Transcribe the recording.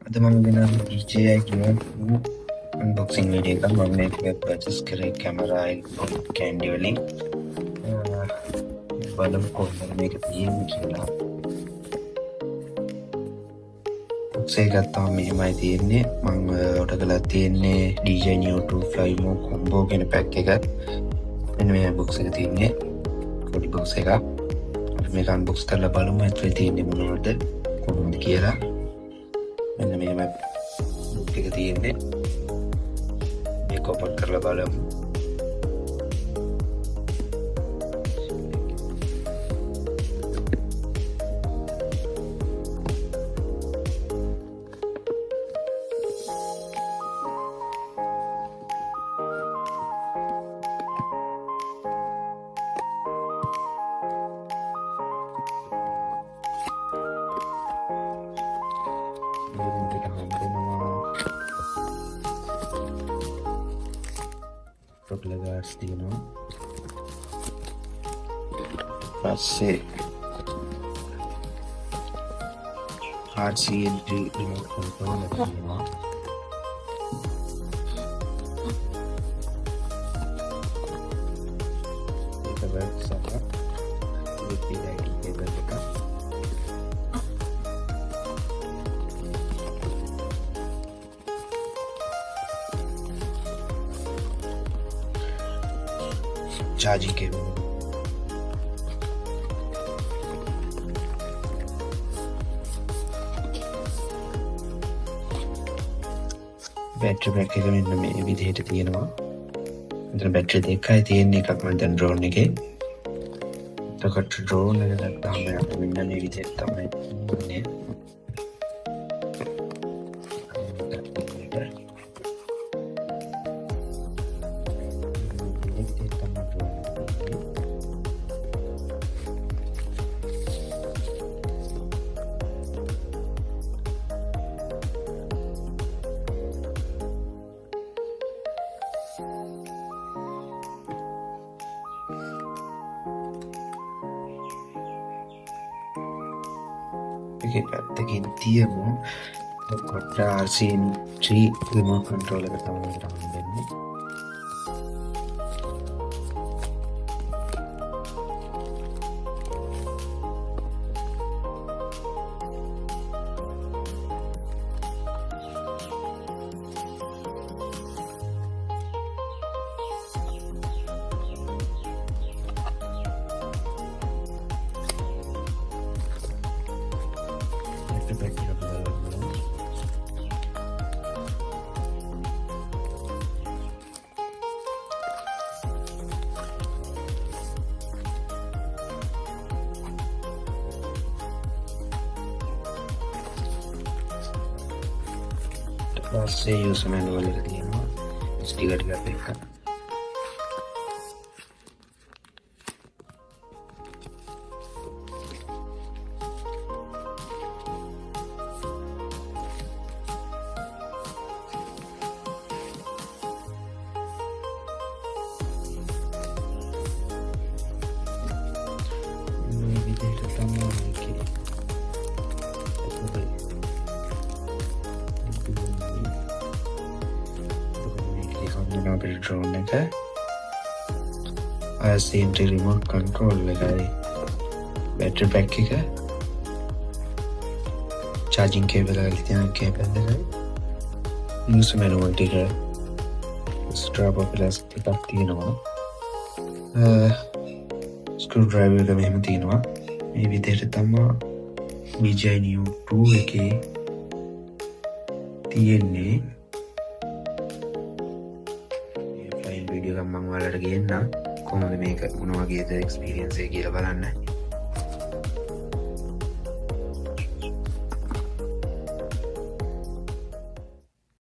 අද මම ගෙනාව DJI කියන අන්බොක්සිං වීඩියෝ එකක්. මම මේක පර්චේස් කරේ කැමරා කැන්ඩි වලින්. බලමු කොහොමද මේක තියෙන්නේ කියලා. බොක්ස් එක ගත්තාම මෙහෙමයි තියෙන්නේ. මම ඔඩර් කරලා තියෙන්නේ DJI Neo 2 Flymo combo කියන පැක් එක. මෙන්න මේ බොක්ස් එක තියෙන්නේ. පොඩි බොක්ස් එකක්. අපි මේක අන්බොක්ස් කරලා බලමු ඇතුලේ තියෙන්නේ මොනවද කොහොමද කියලා. මෙන්න මෙහෙම ටික තියෙන්නේ. මේක ඕපන් කරලා බලමු. Propeller guards තියෙනවා. පස්සේ RCA remote control එක තියෙනවා. ඒක works එක USB light cable එක. charging cable. Battery pack එක මෙන්න මේ විදිහට තියෙනවා. මෙතන battery දෙකයි තියෙන්නේ. එකක් මම දැන් drone එකේ. එතකොට drone එක ගත්තාම අපිට මෙන්න මේ විදිහට තමයි ඉන්නේ. පැත්තකින් තියමු. එතකොට RCA3 remote control එක තමයි හම්බෙන්නේ. පස්සේ user manual එක තියෙනවා. ස්ටිකර් ටිකක් එක්ක. මේ විදිහට තමයි අපේ drone එක RCA3 remote control එකයි battery pack එක charging cable එකක් තියෙන cable එකයි user manual ටික strap plastic එකක් තියෙනවා screwdriver එක මෙහෙම තියෙනවා. මේ විදිහට තමයි DJI Neo 2 එකේ තියෙන්නේ. වීඩියෝ එකක් මම ඔයාලට ගේන්නම්. කොහොමද මේක මොන වගේද එක්ස්පීරියන්ස් එක කියලා බලන්න.